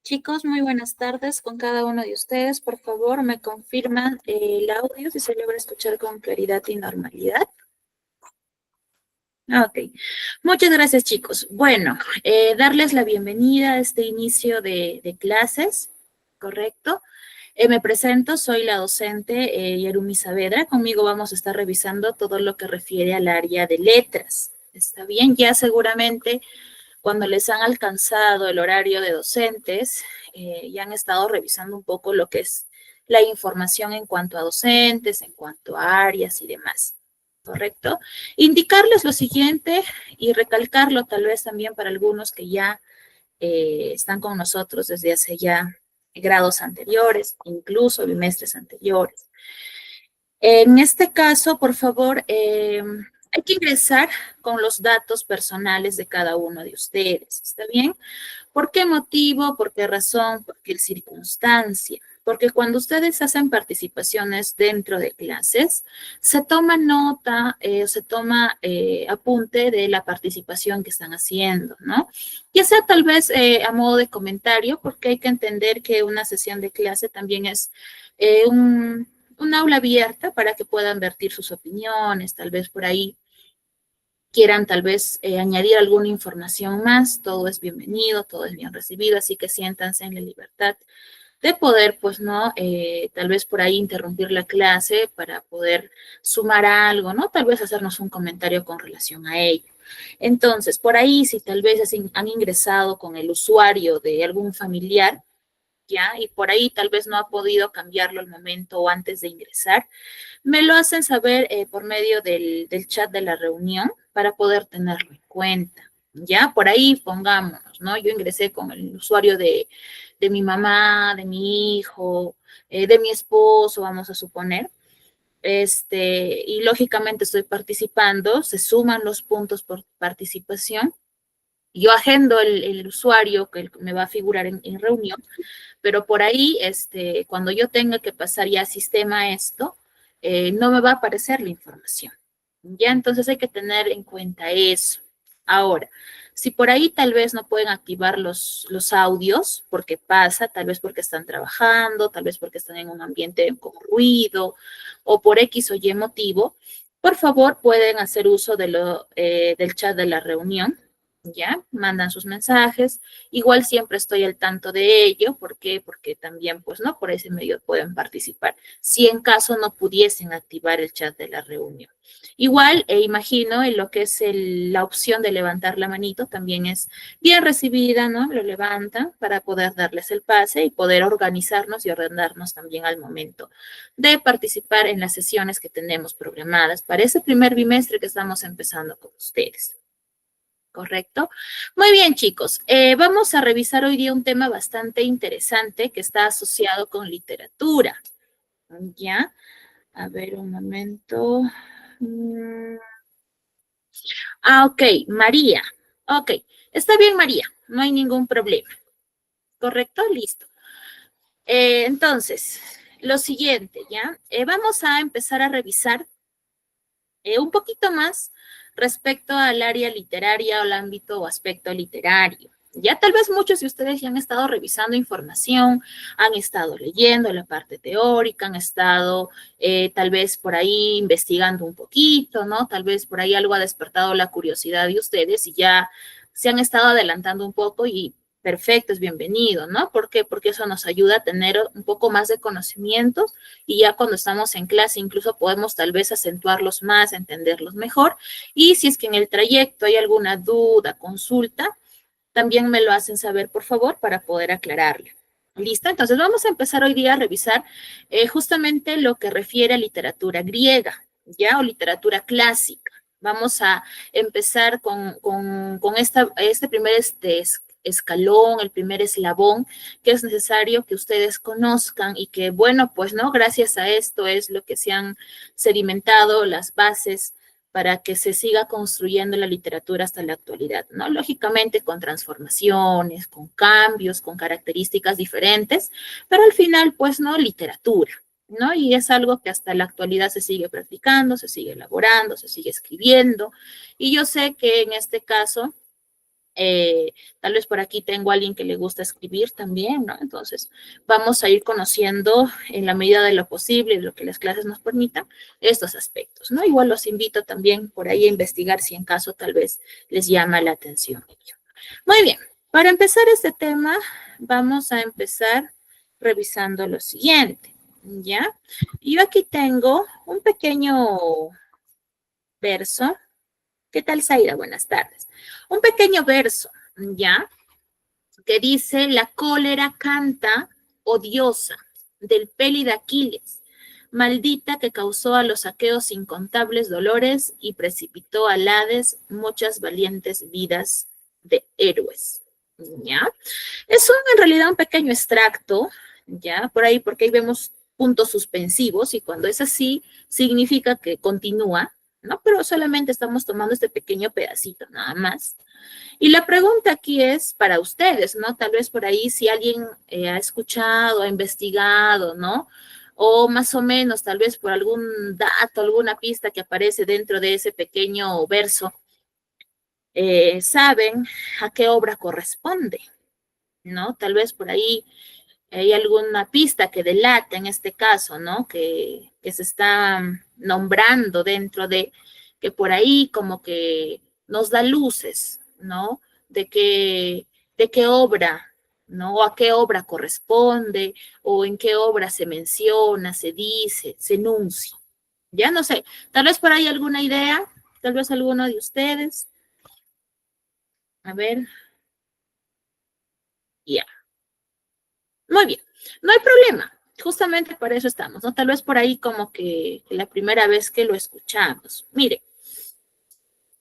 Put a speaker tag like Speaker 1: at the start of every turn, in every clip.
Speaker 1: Chicos, muy buenas tardes con cada uno de ustedes. Por favor, me confirman el audio si se logra escuchar con claridad y normalidad. Ok, muchas gracias, chicos. Bueno, darles la bienvenida a este inicio de clases, ¿correcto? Me presento, soy la docente Yerumi Saavedra. Conmigo vamos a estar revisando todo lo que refiere al área de letras. ¿Está bien? Ya seguramente cuando les han alcanzado el horario de docentes, ya han estado revisando un poco lo que es la información en cuanto a docentes, en cuanto a áreas y demás. ¿Correcto? Indicarles lo siguiente y recalcarlo tal vez también para algunos que ya están con nosotros desde hace ya grados anteriores, incluso bimestres anteriores. En este caso, por favor, hay que ingresar con los datos personales de cada uno de ustedes, ¿está bien? ¿Por qué motivo? ¿Por qué razón? ¿Por qué circunstancia? Porque cuando ustedes hacen participaciones dentro de clases, se toma nota, se toma apunte de la participación que están haciendo, ¿no? Ya sea tal vez a modo de comentario, porque hay que entender que una sesión de clase también es un aula abierta para que puedan vertir sus opiniones, tal vez por ahí quieran tal vez añadir alguna información más, todo es bienvenido, todo es bien recibido, así que siéntanse en la libertad de poder, pues, ¿no? Tal vez por ahí interrumpir la clase para poder sumar algo, ¿no? Tal vez hacernos un comentario con relación a ello. Entonces, por ahí, si tal vez han ingresado con el usuario de algún familiar, ¿ya? Y por ahí tal vez no ha podido cambiarlo al momento o antes de ingresar, me lo hacen saber por medio del chat de la reunión para poder tenerlo en cuenta. Ya, por ahí pongámonos, ¿no? Yo ingresé con el usuario de mi mamá, de mi hijo, de mi esposo, vamos a suponer. Y lógicamente estoy participando, se suman los puntos por participación. Yo agendo el usuario que me va a figurar en reunión, pero por ahí, cuando yo tenga que pasar ya sistema esto, no me va a aparecer la información. Ya, entonces hay que tener en cuenta eso. Ahora, si por ahí tal vez no pueden activar los audios, porque pasa, tal vez porque están trabajando, tal vez porque están en un ambiente con ruido, o por X o Y motivo, por favor pueden hacer uso del chat de la reunión, ¿ya? Mandan sus mensajes. Igual siempre estoy al tanto de ello. ¿Por qué? Porque también, pues, ¿no? Por ese medio pueden participar. Si en caso no pudiesen activar el chat de la reunión. Igual, imagino, en lo que es la opción de levantar la manito, también es bien recibida, ¿no? Lo levantan para poder darles el pase y poder organizarnos y ordenarnos también al momento de participar en las sesiones que tenemos programadas para ese primer bimestre que estamos empezando con ustedes. ¿Correcto? Muy bien, chicos. Vamos a revisar hoy día un tema bastante interesante que está asociado con literatura. ¿Ya? A ver, un momento. Mm, ok, María. Ok, está bien, María. No hay ningún problema. ¿Correcto? Listo. Entonces, lo siguiente, ¿ya? Vamos a empezar a revisar un poquito más respecto al área literaria o al ámbito o aspecto literario. Ya tal vez muchos de ustedes ya han estado revisando información, han estado leyendo la parte teórica, han estado tal vez por ahí investigando un poquito, ¿no? Tal vez por ahí algo ha despertado la curiosidad de ustedes y ya se han estado adelantando un poco y perfecto, es bienvenido, ¿no? ¿Por qué? Porque eso nos ayuda a tener un poco más de conocimientos y ya cuando estamos en clase incluso podemos tal vez acentuarlos más, entenderlos mejor. Y si es que en el trayecto hay alguna duda, consulta, también me lo hacen saber, por favor, para poder aclararle. ¿Listo? Entonces vamos a empezar hoy día a revisar justamente lo que refiere a literatura griega, ¿ya? O literatura clásica. Vamos a empezar con este primer escalón, el primer eslabón que es necesario que ustedes conozcan y que, bueno, pues, ¿no? Gracias a esto es lo que se han sedimentado las bases para que se siga construyendo la literatura hasta la actualidad, ¿no? Lógicamente con transformaciones, con cambios, con características diferentes, pero al final, pues, ¿no? Literatura, ¿no? Y es algo que hasta la actualidad se sigue practicando, se sigue elaborando, se sigue escribiendo, y yo sé que en este caso Tal vez por aquí tengo a alguien que le gusta escribir también, ¿no? Entonces, vamos a ir conociendo en la medida de lo posible, lo que las clases nos permitan, estos aspectos, ¿no? Igual los invito también por ahí a investigar si en caso tal vez les llama la atención. Muy bien, para empezar este tema, vamos a empezar revisando lo siguiente, ¿ya? Yo aquí tengo un pequeño verso. ¿Qué tal, Zaira? Buenas tardes. Un pequeño verso, ¿ya? Que dice, la cólera canta, odiosa, del peli de Aquiles, maldita que causó a los aqueos incontables dolores y precipitó al Hades muchas valientes vidas de héroes, ¿ya? Es en realidad un pequeño extracto, ¿ya? Por ahí, porque ahí vemos puntos suspensivos y cuando es así, significa que continúa, ¿no? Pero solamente estamos tomando este pequeño pedacito, nada más. Y la pregunta aquí es para ustedes, ¿no? Tal vez por ahí si alguien ha escuchado, ha investigado, ¿no? O más o menos, tal vez por algún dato, alguna pista que aparece dentro de ese pequeño verso, saben a qué obra corresponde, ¿no? Tal vez por ahí hay alguna pista que delata en este caso, ¿no? Que se está nombrando dentro de, que por ahí como que nos da luces, ¿no? De qué obra, ¿no? O a qué obra corresponde, o en qué obra se menciona, se dice, se enuncia. Ya no sé, tal vez por ahí alguna idea, tal vez alguno de ustedes. A ver, ya. Muy bien, no hay problema. Justamente para eso estamos, ¿no? Tal vez por ahí como que la primera vez que lo escuchamos. Mire,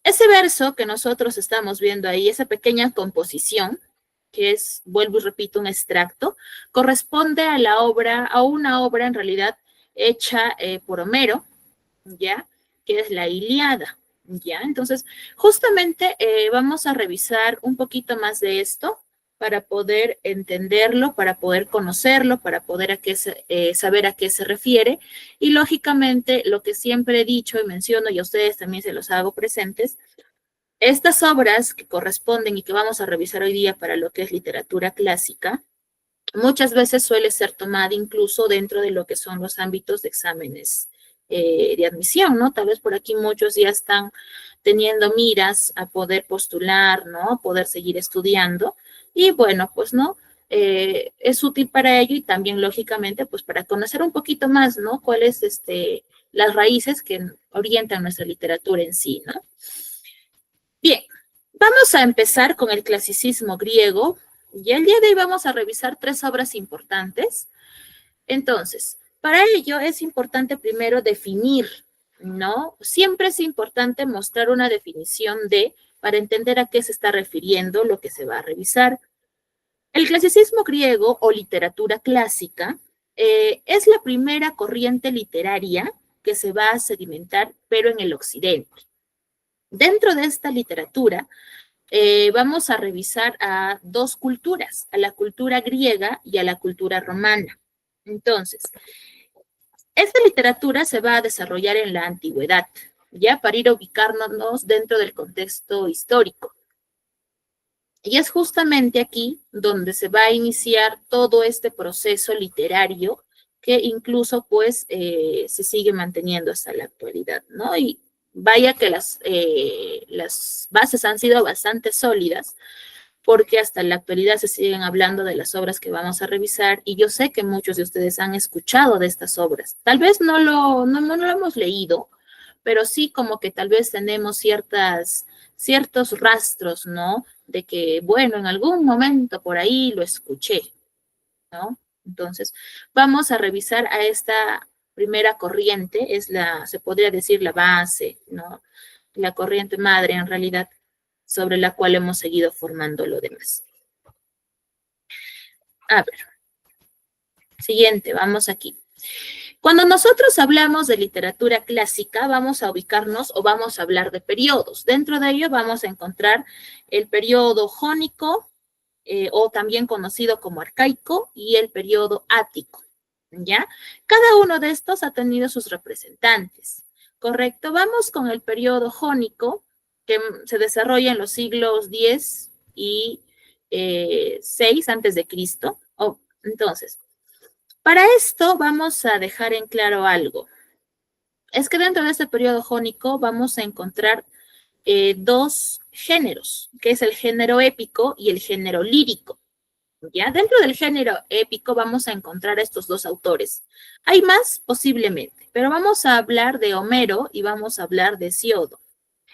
Speaker 1: ese verso que nosotros estamos viendo ahí, esa pequeña composición, que es, vuelvo y repito, un extracto, corresponde a la obra, a una obra en realidad hecha por Homero, ¿ya? Que es la Ilíada, ¿ya? Entonces, justamente vamos a revisar un poquito más de esto para poder entenderlo, para poder conocerlo, para poder saber a qué se refiere. Y lógicamente, lo que siempre he dicho y menciono, y a ustedes también se los hago presentes, estas obras que corresponden y que vamos a revisar hoy día para lo que es literatura clásica, muchas veces suele ser tomada incluso dentro de lo que son los ámbitos de exámenes de admisión, ¿no? Tal vez por aquí muchos ya están teniendo miras a poder postular, ¿no? A poder seguir estudiando. Y bueno, pues, ¿no? Es útil para ello y también, lógicamente, pues para conocer un poquito más, ¿no? Cuáles, las raíces que orientan nuestra literatura en sí, ¿no? Bien, vamos a empezar con el clasicismo griego y el día de hoy vamos a revisar tres obras importantes. Entonces, para ello es importante primero definir, ¿no? Siempre es importante mostrar una definición para entender a qué se está refiriendo lo que se va a revisar. El clasicismo griego o literatura clásica es la primera corriente literaria que se va a sedimentar, pero en el occidente. Dentro de esta literatura, vamos a revisar a dos culturas, a la cultura griega y a la cultura romana. Entonces, esta literatura se va a desarrollar en la antigüedad, ya para ir ubicándonos dentro del contexto histórico. Y es justamente aquí donde se va a iniciar todo este proceso literario que incluso pues se sigue manteniendo hasta la actualidad, ¿no? Y vaya que las bases han sido bastante sólidas porque hasta la actualidad se siguen hablando de las obras que vamos a revisar y yo sé que muchos de ustedes han escuchado de estas obras. Tal vez no lo hemos leído, pero sí como que tal vez tenemos ciertos rastros, ¿no? De que, bueno, en algún momento por ahí lo escuché, ¿no? Entonces, vamos a revisar a esta primera corriente, se podría decir la base, ¿no? La corriente madre en realidad sobre la cual hemos seguido formando lo demás. A ver, siguiente, vamos aquí. Cuando nosotros hablamos de literatura clásica, vamos a ubicarnos o vamos a hablar de periodos. Dentro de ello vamos a encontrar el periodo jónico, o también conocido como arcaico, y el periodo ático, ¿ya? Cada uno de estos ha tenido sus representantes, ¿correcto? Vamos con el periodo jónico, que se desarrolla en los siglos X 6 antes de Cristo. Entonces, para esto vamos a dejar en claro algo. Es que dentro de este periodo jónico vamos a encontrar dos géneros, que es el género épico y el género lírico. ¿Ya? Dentro del género épico vamos a encontrar estos dos autores. Hay más posiblemente, pero vamos a hablar de Homero y vamos a hablar de Hesíodo.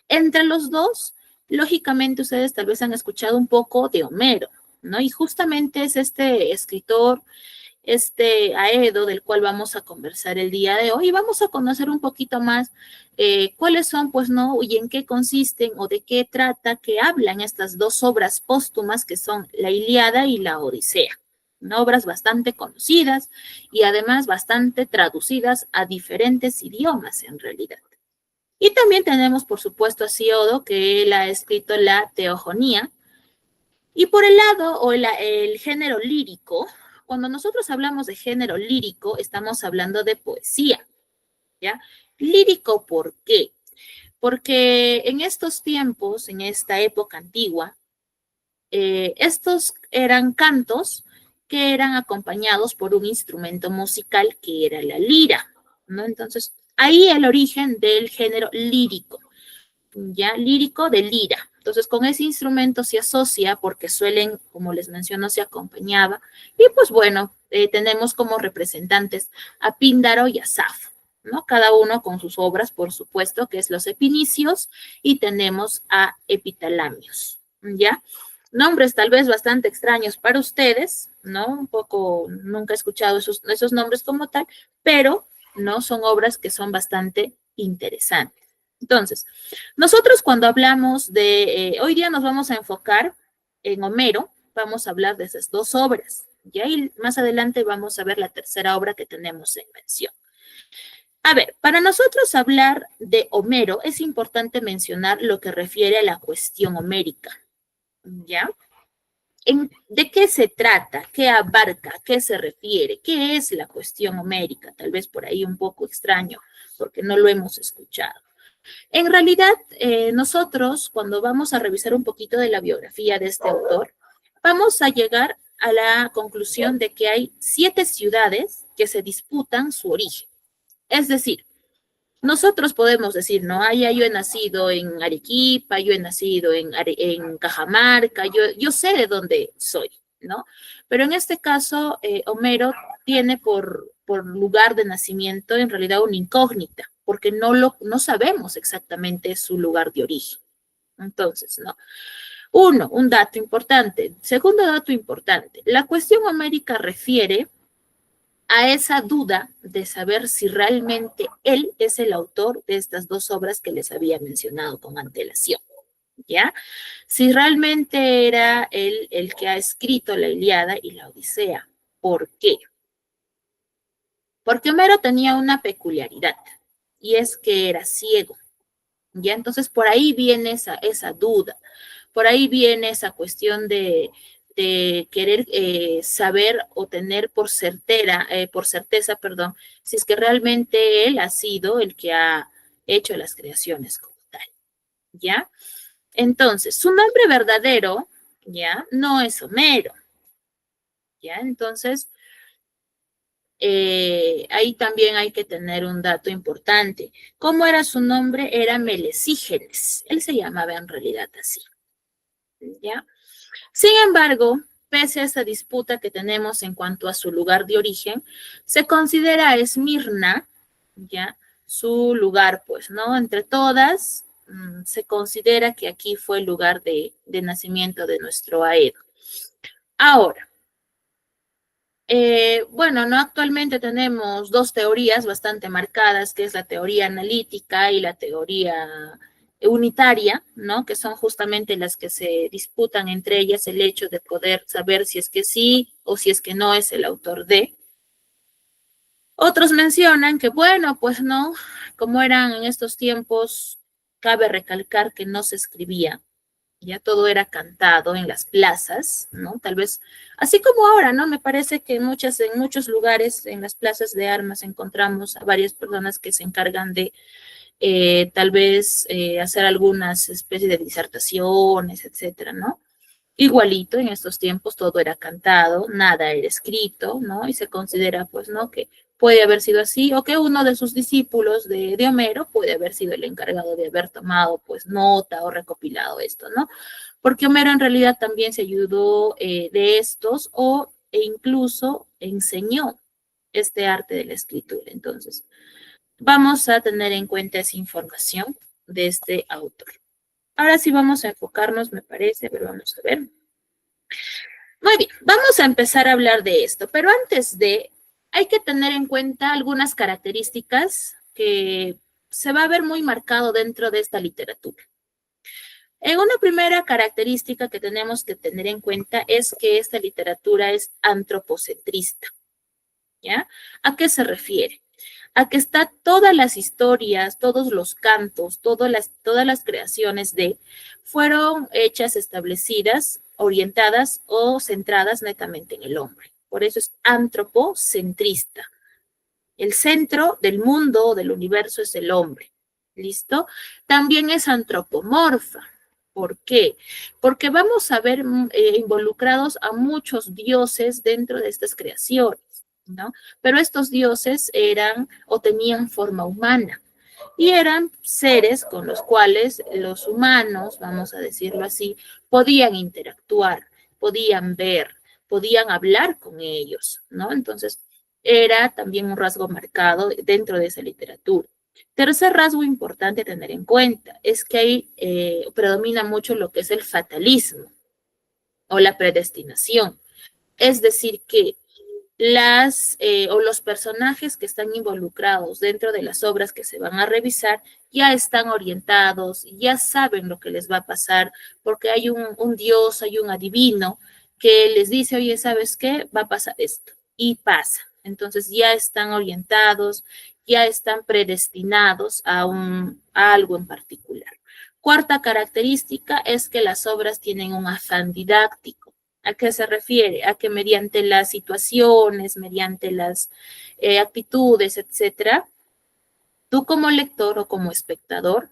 Speaker 1: Entre los dos, lógicamente ustedes tal vez han escuchado un poco de Homero, ¿no? Y justamente es este escritor, este Aedo, del cual vamos a conversar el día de hoy, y vamos a conocer un poquito más cuáles son, pues, ¿no? Y en qué consisten o de qué trata, qué hablan estas dos obras póstumas que son la Ilíada y la Odisea, ¿no? Obras bastante conocidas y además bastante traducidas a diferentes idiomas en realidad. Y también tenemos, por supuesto, a Hesíodo, que él ha escrito la Teogonía. Y por el lado o el género lírico, cuando nosotros hablamos de género lírico, estamos hablando de poesía, ¿ya? Lírico, ¿por qué? Porque en estos tiempos, en esta época antigua, estos eran cantos que eran acompañados por un instrumento musical que era la lira, ¿no? Entonces, ahí el origen del género lírico, ¿ya? Lírico de lira. Entonces, con ese instrumento se asocia porque suelen, como les menciono, se acompañaba. Y pues bueno, tenemos como representantes a Píndaro y a Safo, ¿no? Cada uno con sus obras, por supuesto, que es los Epinicios, y tenemos a Epitalamios, ¿ya? Nombres tal vez bastante extraños para ustedes, ¿no? Un poco, nunca he escuchado esos nombres como tal, pero, ¿no? Son obras que son bastante interesantes. Entonces, nosotros cuando hablamos hoy día nos vamos a enfocar en Homero, vamos a hablar de esas dos obras, y ahí más adelante vamos a ver la tercera obra que tenemos en mención. A ver, para nosotros hablar de Homero es importante mencionar lo que refiere a la cuestión homérica, ¿ya? ¿De qué se trata? ¿Qué abarca? ¿Qué se refiere? ¿Qué es la cuestión homérica? Tal vez por ahí un poco extraño, porque no lo hemos escuchado. En realidad, nosotros, cuando vamos a revisar un poquito de la biografía de este autor, vamos a llegar a la conclusión de que hay 7 ciudades que se disputan su origen. Es decir, nosotros podemos decir, no, yo he nacido en Arequipa, yo he nacido en Cajamarca, yo sé de dónde soy, ¿no? Pero en este caso, Homero tiene por lugar de nacimiento en realidad una incógnita, porque no sabemos exactamente su lugar de origen. Entonces, ¿no? Un dato importante. Segundo dato importante, la cuestión homérica refiere a esa duda de saber si realmente él es el autor de estas dos obras que les había mencionado con antelación, ¿ya? Si realmente era él el que ha escrito la Ilíada y la Odisea. ¿Por qué? Porque Homero tenía una peculiaridad, y es que era ciego, ¿ya? Entonces por ahí viene esa duda, por ahí viene esa cuestión de querer saber o tener por certeza, perdón, si es que realmente él ha sido el que ha hecho las creaciones como tal, ¿ya? Entonces, su nombre verdadero, ¿ya? No es Homero, ¿ya? Entonces, ahí también hay que tener un dato importante. ¿Cómo era su nombre? Era Melesígenes. Él se llamaba en realidad así, ¿ya? Sin embargo, pese a esta disputa que tenemos en cuanto a su lugar de origen, se considera a Esmirna, ¿ya? Su lugar, pues, ¿no? Entre todas, se considera que aquí fue el lugar de nacimiento de nuestro Aedo. Ahora, bueno, ¿no? Actualmente tenemos dos teorías bastante marcadas, que es la teoría analítica y la teoría unitaria, ¿no? Que son justamente las que se disputan entre ellas el hecho de poder saber si es que sí o si es que no es el autor de. Otros mencionan que, bueno, pues no, como eran en estos tiempos, cabe recalcar que no se escribía, ya todo era cantado en las plazas, ¿no? Tal vez, así como ahora, ¿no? Me parece que en muchos lugares, en las plazas de armas, encontramos a varias personas que se encargan de tal vez hacer algunas especies de disertaciones, etcétera, ¿no? igualito, en estos tiempos todo era cantado, nada era escrito, ¿no? Y se considera, pues, ¿no? Que puede haber sido así, o que uno de sus discípulos de Homero puede haber sido el encargado de haber tomado, pues, nota o recopilado esto, ¿no? Porque Homero en realidad también se ayudó de estos e incluso enseñó este arte de la escritura. Entonces, vamos a tener en cuenta esa información de este autor. Ahora sí vamos a enfocarnos, me parece, pero vamos a ver. Muy bien, vamos a empezar a hablar de esto, pero antes hay que tener en cuenta algunas características que se va a ver muy marcado dentro de esta literatura. Una primera característica que tenemos que tener en cuenta es que esta literatura es antropocentrista, ¿ya? ¿A qué se refiere? A que está todas las historias, todos los cantos, todas las creaciones fueron hechas, establecidas, orientadas o centradas netamente en el hombre. Por eso es antropocentrista. El centro del mundo, del universo, es el hombre. ¿Listo? También es antropomorfa. ¿Por qué? Porque vamos a ver involucrados a muchos dioses dentro de estas creaciones, ¿no? Pero estos dioses eran o tenían forma humana y eran seres con los cuales los humanos, vamos a decirlo así, podían interactuar, podían ver, podían hablar con ellos, ¿no? Entonces, era también un rasgo marcado dentro de esa literatura. Tercer rasgo importante a tener en cuenta es que ahí predomina mucho lo que es el fatalismo o la predestinación. Es decir, que los personajes que están involucrados dentro de las obras que se van a revisar ya están orientados, ya saben lo que les va a pasar, porque hay un dios, hay un adivino que les dice, oye, ¿sabes qué? Va a pasar esto. Y pasa. Entonces ya están orientados, ya están predestinados a algo en particular. Cuarta característica es que las obras tienen un afán didáctico. ¿A qué se refiere? A que mediante las situaciones, mediante las actitudes, etcétera, tú como lector o como espectador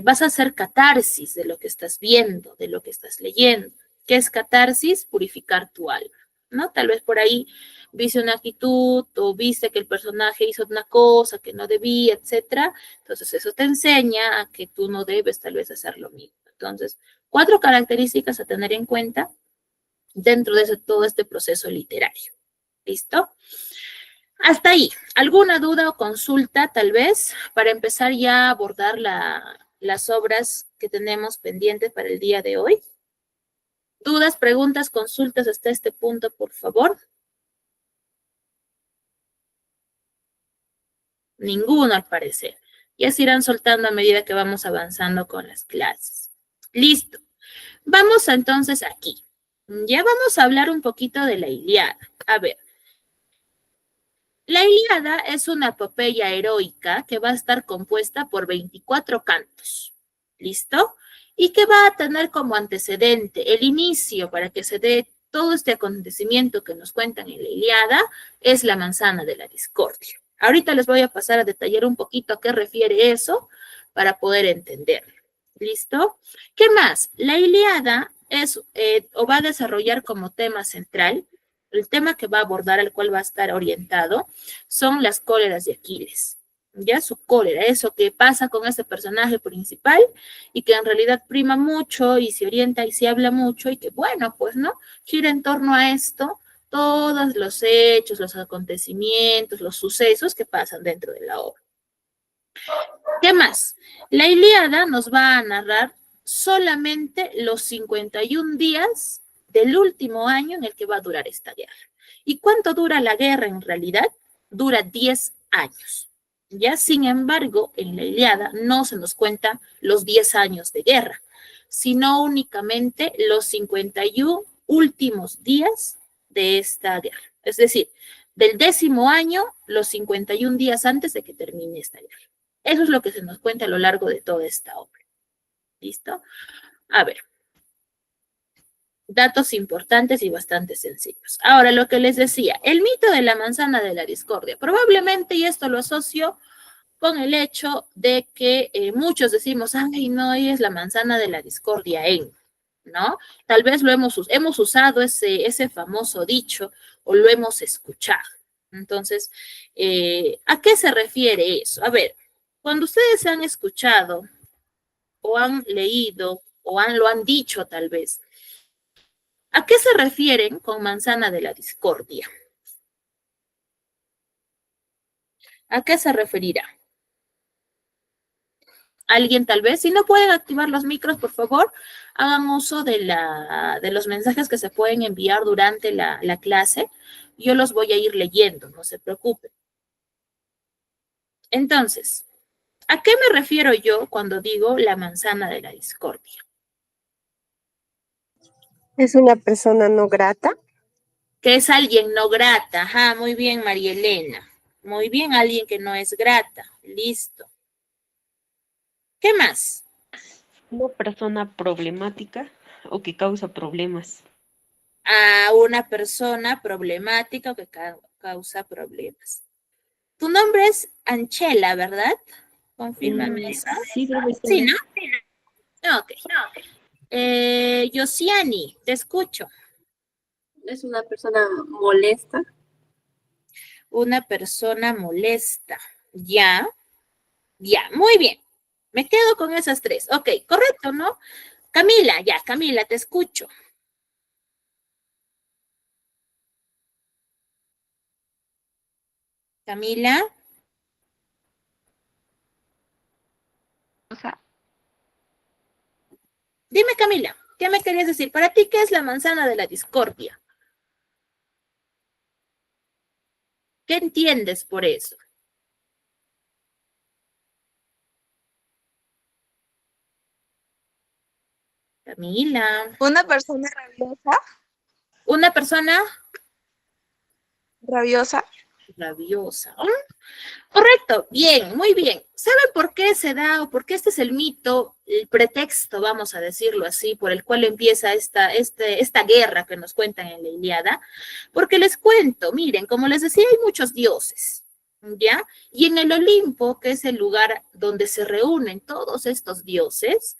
Speaker 1: vas a hacer catarsis de lo que estás viendo, de lo que estás leyendo. ¿Qué es catarsis? Purificar tu alma, ¿no? Tal vez por ahí viste una actitud o viste que el personaje hizo una cosa que no debía, etcétera. Entonces eso te enseña a que tú no debes tal vez hacer lo mismo. Entonces, 4 características a tener en cuenta dentro de todo este proceso literario. ¿Listo? Hasta ahí. ¿Alguna duda o consulta tal vez para empezar ya a abordar las obras que tenemos pendientes para el día de hoy? ¿Dudas, preguntas, consultas hasta este punto, por favor? Ninguno al parecer. Ya se irán soltando a medida que vamos avanzando con las clases. Listo. Vamos entonces aquí. Ya vamos a hablar un poquito de la Ilíada. A ver. La Ilíada es una epopeya heroica que va a estar compuesta por 24 cantos. ¿Listo? Y que va a tener como antecedente el inicio para que se dé todo este acontecimiento que nos cuentan en la Ilíada, es la manzana de la discordia. Ahorita les voy a pasar a detallar un poquito a qué refiere eso para poder entenderlo. ¿Listo? ¿Qué más? La Ilíada o va a desarrollar como tema central el tema que va a abordar, al cual va a estar orientado, son las cóleras de Aquiles. Ya su cólera, eso que pasa con ese personaje principal y que en realidad prima mucho y se orienta y se habla mucho y que bueno, pues no, gira en torno a esto todos los hechos, los acontecimientos, los sucesos que pasan dentro de la obra. ¿Qué más? La Ilíada nos va a narrar solamente los 51 días del último año en el que va a durar esta guerra. ¿Y cuánto dura la guerra en realidad? Dura 10 años. Ya, sin embargo, en la Ilíada no se nos cuenta los 10 años de guerra, sino únicamente los 51 últimos días de esta guerra. Es decir, del 10º año, los 51 días antes de que termine esta guerra. Eso es lo que se nos cuenta a lo largo de toda esta obra. ¿Listo? A ver. Datos importantes y bastante sencillos. Ahora, lo que les decía, el mito de la manzana de la discordia. Probablemente, y esto lo asocio con el hecho de que muchos decimos, ay, no, es la manzana de la discordia en. ¿no? Tal vez hemos usado ese famoso dicho o lo hemos escuchado. Entonces, ¿a qué se refiere eso? A ver, cuando ustedes han escuchado o han leído o lo han dicho tal vez, ¿a qué se refieren con manzana de la discordia? ¿A qué se referirá? Alguien tal vez, si no pueden activar los micros, por favor, hagan uso de los mensajes que se pueden enviar durante la clase. Yo los voy a ir leyendo, no se preocupen. Entonces, ¿a qué me refiero yo cuando digo la manzana de la discordia?
Speaker 2: ¿Es una persona no grata?
Speaker 1: Que es alguien no grata. Ajá, muy bien, María Elena. Muy bien, alguien que no es grata. Listo. ¿Qué más?
Speaker 3: Una persona problemática o que causa problemas.
Speaker 1: A una persona problemática o que causa problemas. Tu nombre es Anchela, ¿verdad? Confírmame esa.
Speaker 3: Sí, profesora.
Speaker 1: Sí, ¿no? Ok. Yosiani, te escucho.
Speaker 2: ¿Es una persona molesta?
Speaker 1: Una persona molesta. Ya, ya, muy bien. Me quedo con esas tres. Ok, correcto, ¿no? Camila, ya, Camila, te escucho. Camila. Dime, Camila, ¿qué me querías decir? Para ti, ¿qué es la manzana de la discordia? ¿Qué entiendes por eso? Camila.
Speaker 4: Una persona rabiosa.
Speaker 1: Una persona
Speaker 4: Rabiosa.
Speaker 1: rabiosa. Correcto, bien, muy bien. ¿Saben por qué se da o por qué este es el mito, el pretexto, vamos a decirlo así, por el cual empieza esta guerra que nos cuentan en la Ilíada? Porque les cuento, miren, como les decía, hay muchos dioses, ¿ya? Y en el Olimpo, que es el lugar donde se reúnen todos estos dioses,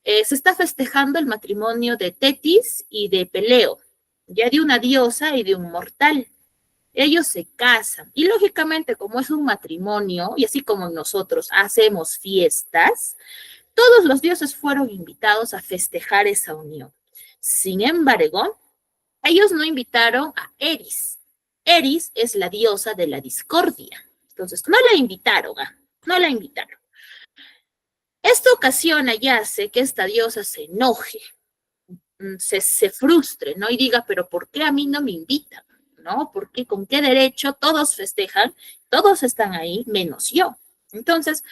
Speaker 1: se está festejando el matrimonio de Tetis y de Peleo, ya de una diosa y de un mortal. Ellos se casan y lógicamente como es un matrimonio y así como nosotros hacemos fiestas, todos los dioses fueron invitados a festejar esa unión. Sin embargo, ellos no invitaron a Eris. Eris es la diosa de la discordia. Entonces, no la invitaron, no la invitaron. Esto ocasiona y hace que esta diosa se enoje, se frustre, ¿no? Y diga, pero ¿por qué a mí no me invitan? ¿No? ¿Por qué? ¿Con qué derecho todos festejan? Todos están ahí, menos yo. Entonces,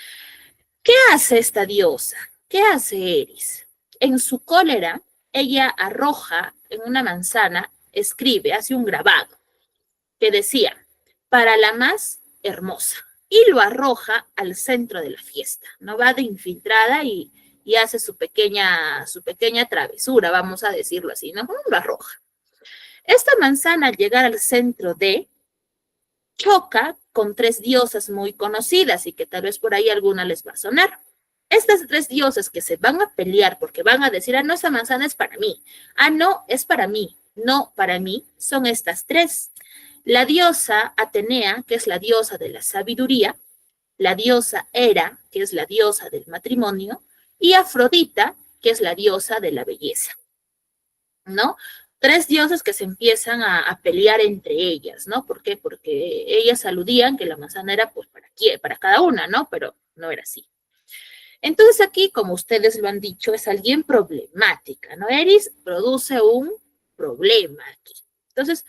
Speaker 1: ¿qué hace esta diosa? ¿Qué hace Eris? En su cólera, ella arroja en una manzana, escribe, hace un grabado que decía, para la más hermosa, y lo arroja al centro de la fiesta, ¿no? Va de infiltrada y hace su pequeña travesura, vamos a decirlo así, ¿no? Lo arroja. Esta manzana al llegar al centro de, choca con tres diosas muy conocidas y que tal vez por ahí alguna les va a sonar. Estas tres diosas que se van a pelear porque van a decir, ah, no, esa manzana es para mí, ah, no, es para mí, no, para mí, son estas tres. La diosa Atenea, que es la diosa de la sabiduría, la diosa Hera, que es la diosa del matrimonio, y Afrodita, que es la diosa de la belleza, ¿no? Tres diosas que se empiezan a pelear entre ellas, ¿no? ¿Por qué? Porque ellas aludían que la manzana era pues para cada una, ¿no? Pero no era así. Entonces aquí, como ustedes lo han dicho, es alguien problemática, ¿no? Eris produce un problema aquí. Entonces,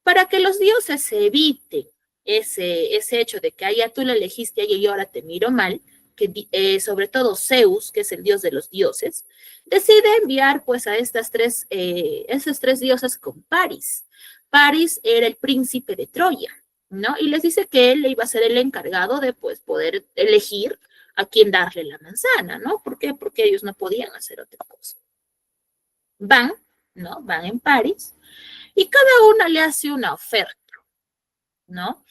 Speaker 1: para que los dioses se eviten ese hecho de que ya tú la elegiste y yo ahora te miro mal, que sobre todo Zeus, que es el dios de los dioses, decide enviar pues a esas tres diosas con Paris. Paris era el príncipe de Troya, ¿no? Y les dice que él iba a ser el encargado de pues poder elegir a quién darle la manzana, ¿no? ¿Por qué? Porque ellos no podían hacer otra cosa. Van, ¿no? Van en París y cada una le hace una oferta, ¿no?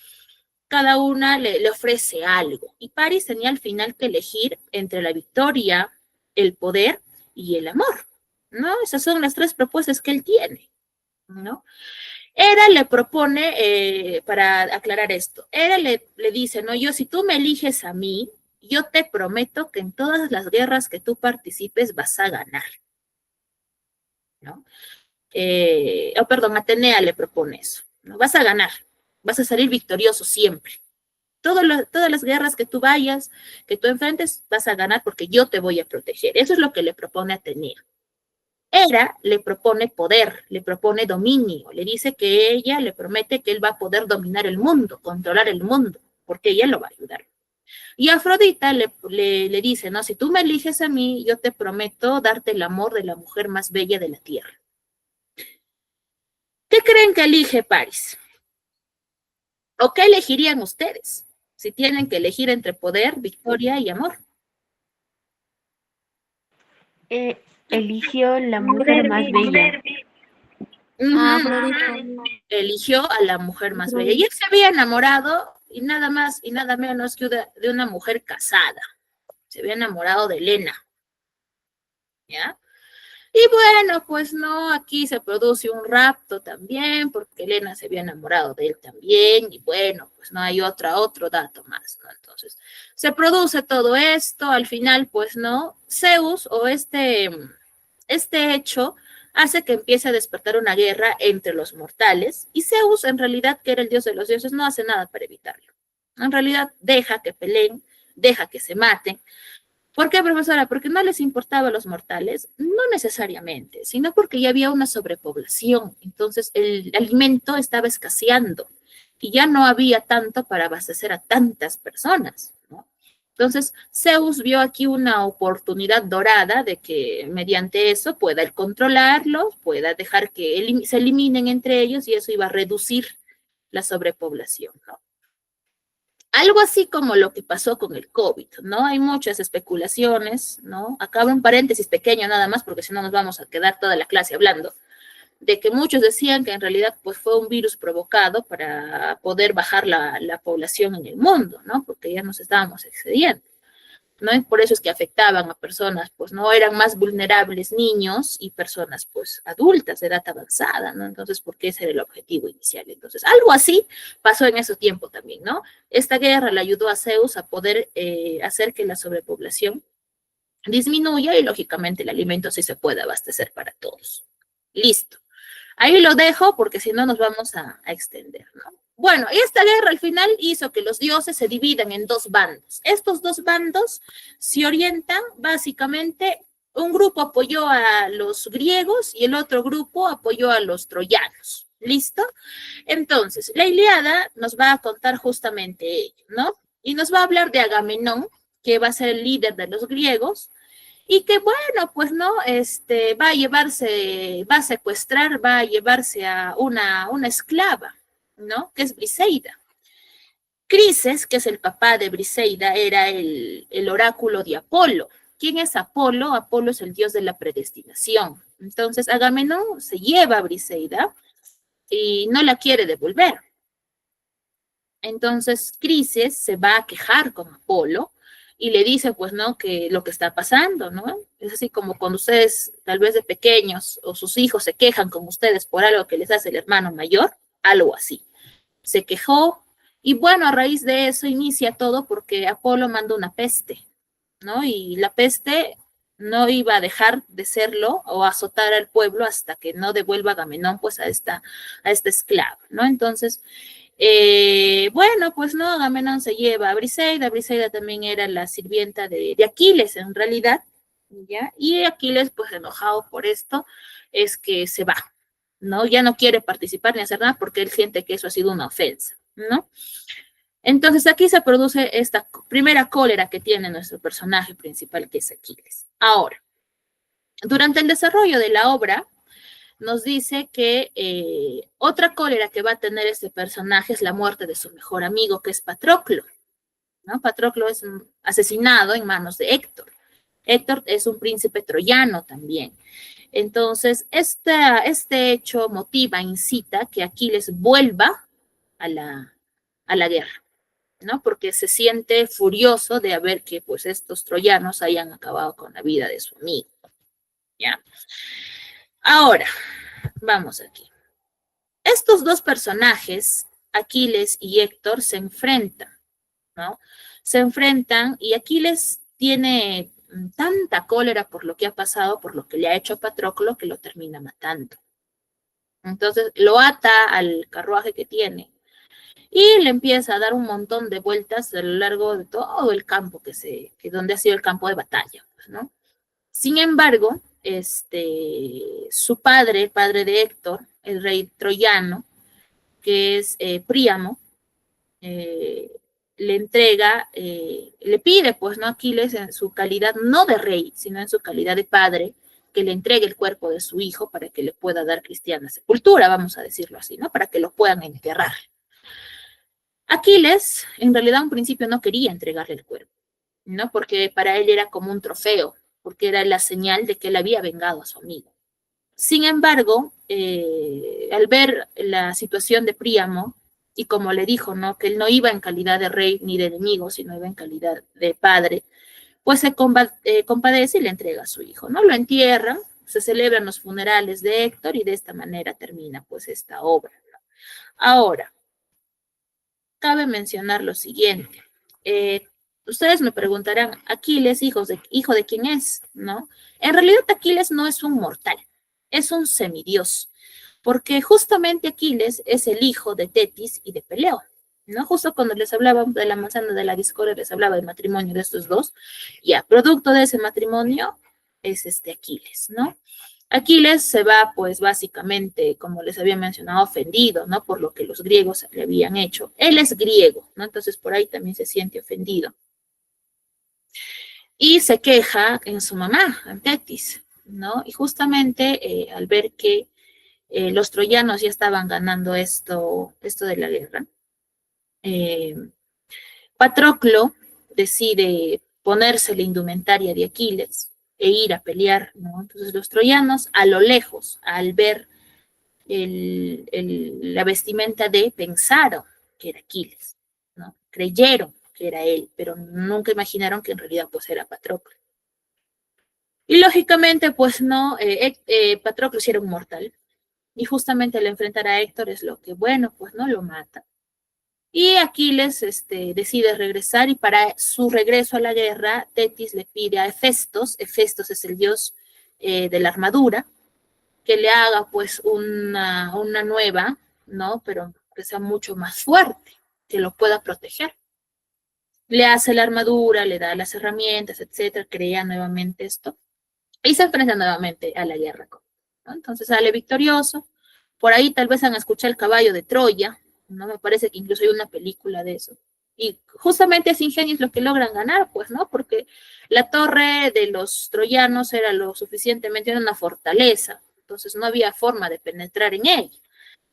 Speaker 1: Cada una le ofrece algo. Y Paris tenía al final que elegir entre la victoria, el poder y el amor. ¿no? Esas son las tres propuestas que él tiene, ¿no? Hera le propone, para aclarar esto, Hera le dice, no, yo si tú me eliges a mí, yo te prometo que en todas las guerras que tú participes vas a ganar, ¿no? Perdón, Atenea le propone eso, ¿no? Vas a ganar, vas a salir victorioso siempre. Todas las guerras que tú vayas, que tú enfrentes, vas a ganar porque yo te voy a proteger. Eso es lo que le propone Atenea. Hera le propone poder, le propone dominio, le dice que ella le promete que él va a poder dominar el mundo, controlar el mundo, porque ella lo va a ayudar. Y Afrodita le dice, no, si tú me eliges a mí, yo te prometo darte el amor de la mujer más bella de la tierra. ¿Qué creen que elige Paris? ¿O qué elegirían ustedes si tienen que elegir entre poder, victoria y amor?
Speaker 3: Eligió la mujer más bella.
Speaker 1: Eligió a la mujer más bella. Y él se había enamorado, y nada más y nada menos que de una mujer casada. Se había enamorado de Helena. ¿Ya? Y bueno, pues no, aquí se produce un rapto también, porque Helena se había enamorado de él también, y bueno, pues no hay otro dato más, ¿no? Entonces, se produce todo esto, al final, pues no, Zeus o este hecho hace que empiece a despertar una guerra entre los mortales, y Zeus, en realidad, que era el dios de los dioses, no hace nada para evitarlo. En realidad, deja que peleen, deja que se maten. ¿Por qué, profesora? ¿Porque no les importaba a los mortales? No necesariamente, sino porque ya había una sobrepoblación. Entonces, el alimento estaba escaseando y ya no había tanto para abastecer a tantas personas, ¿no? Entonces, Zeus vio aquí una oportunidad dorada de que mediante eso pueda él controlarlos, pueda dejar que se eliminen entre ellos y eso iba a reducir la sobrepoblación, ¿no? Algo así como lo que pasó con el COVID, ¿no? Hay muchas especulaciones, ¿no? Acá un paréntesis pequeño nada más, porque si no nos vamos a quedar toda la clase hablando, de que muchos decían que en realidad pues fue un virus provocado para poder bajar la población en el mundo, ¿no? Porque ya nos estábamos excediendo. ¿No? Y por eso es que afectaban a personas, pues no eran más vulnerables niños y personas, pues adultas de edad avanzada, ¿no? Entonces, porque ese era el objetivo inicial. Entonces, algo así pasó en ese tiempo también, ¿no? Esta guerra le ayudó a Zeus a poder hacer que la sobrepoblación disminuya y, lógicamente, el alimento sí se puede abastecer para todos. Listo. Ahí lo dejo porque si no nos vamos a extender, ¿no? Bueno, esta guerra al final hizo que los dioses se dividan en dos bandos. Estos dos bandos se orientan básicamente, un grupo apoyó a los griegos y el otro grupo apoyó a los troyanos. ¿Listo? Entonces, la Ilíada nos va a contar justamente ello, ¿no? Y nos va a hablar de Agamenón, que va a ser el líder de los griegos, y que bueno, pues no, va a secuestrar, va a llevarse a una esclava, ¿no? Que es Briseida. Crises, que es el papá de Briseida, era el oráculo de Apolo. ¿Quién es Apolo? Apolo es el dios de la predestinación. Entonces Agamenón se lleva a Briseida y no la quiere devolver. Entonces Crises se va a quejar con Apolo y le dice, pues, ¿no? Que lo que está pasando, ¿no? Es así como cuando ustedes, tal vez de pequeños, o sus hijos se quejan con ustedes por algo que les hace el hermano mayor, algo así. Se quejó y bueno, a raíz de eso inicia todo porque Apolo manda una peste, ¿no? Y la peste no iba a dejar de serlo o azotar al pueblo hasta que no devuelva a Agamenón, pues, a esta esclava, ¿no? Entonces, bueno, pues no, Agamenón se lleva a Briseida. Briseida también era la sirvienta de Aquiles en realidad, ¿ya? Y Aquiles, pues enojado por esto, es que se va, ¿no? Ya no quiere participar ni hacer nada porque él siente que eso ha sido una ofensa, ¿no? Entonces aquí se produce esta primera cólera que tiene nuestro personaje principal, que es Aquiles. Ahora, durante el desarrollo de la obra, nos dice que otra cólera que va a tener este personaje es la muerte de su mejor amigo, que es Patroclo, ¿no? Patroclo es asesinado en manos de Héctor. Héctor es un príncipe troyano también. Entonces, este hecho motiva, incita que Aquiles vuelva a la guerra, ¿no? Porque se siente furioso de ver que pues estos troyanos hayan acabado con la vida de su amigo. ¿ya? Ahora, vamos aquí. Estos dos personajes, Aquiles y Héctor, se enfrentan, ¿no? Se enfrentan y Aquiles tiene tanta cólera por lo que ha pasado, por lo que le ha hecho Patroclo, que lo termina matando. Entonces lo ata al carruaje que tiene y le empieza a dar un montón de vueltas a lo largo de todo el campo que donde ha sido el campo de batalla, ¿no? Sin embargo, su padre, el padre de Héctor, el rey troyano, que es Príamo, le entrega, le pide, pues, ¿no? Aquiles en su calidad no de rey, sino en su calidad de padre, que le entregue el cuerpo de su hijo para que le pueda dar cristiana sepultura, vamos a decirlo así, ¿no? Para que lo puedan enterrar. Aquiles, en realidad, en principio no quería entregarle el cuerpo, ¿no? Porque para él era como un trofeo, porque era la señal de que él había vengado a su amigo. Sin embargo, al ver la situación de Príamo, y como le dijo, ¿no? Que él no iba en calidad de rey ni de enemigo, sino iba en calidad de padre, pues se compadece y le entrega a su hijo, ¿no? Lo entierran, se celebran los funerales de Héctor y de esta manera termina pues esta obra, ¿no? Ahora, cabe mencionar lo siguiente. Ustedes me preguntarán, Aquiles, hijo de quién es, ¿no? En realidad Aquiles no es un mortal, es un semidios, porque justamente Aquiles es el hijo de Tetis y de Peleo, ¿no? Justo cuando les hablaba de la manzana de la discordia, les hablaba del matrimonio de estos dos, y a producto de ese matrimonio es Aquiles, ¿no? Aquiles se va, pues, básicamente, como les había mencionado, ofendido, ¿no? Por lo que los griegos le habían hecho. Él es griego, ¿no? Entonces, por ahí también se siente ofendido. Y se queja en su mamá, en Tetis, ¿no? Y justamente al ver que los troyanos ya estaban ganando esto de la guerra, Patroclo decide ponerse la indumentaria de Aquiles e ir a pelear, ¿no? Entonces los troyanos a lo lejos, al ver la vestimenta pensaron que era Aquiles, ¿no? Creyeron que era él, pero nunca imaginaron que en realidad pues era Patroclo. Y lógicamente pues no, Patroclo sí era un mortal, y justamente al enfrentar a Héctor es lo que, bueno, pues no lo mata. Y Aquiles decide regresar y para su regreso a la guerra, Tetis le pide a Hefestos es el dios de la armadura, que le haga pues una nueva, ¿no? Pero que sea mucho más fuerte, que lo pueda proteger. Le hace la armadura, le da las herramientas, etcétera, crea nuevamente esto y se enfrenta nuevamente a la guerra, ¿no? Entonces sale victorioso. Por ahí tal vez han escuchado el caballo de Troya, ¿no? Me parece que incluso hay una película de eso. Y justamente ese ingenio es lo que logran ganar, pues, ¿no? Porque la torre de los troyanos era lo suficientemente, era una fortaleza, entonces no había forma de penetrar en ella.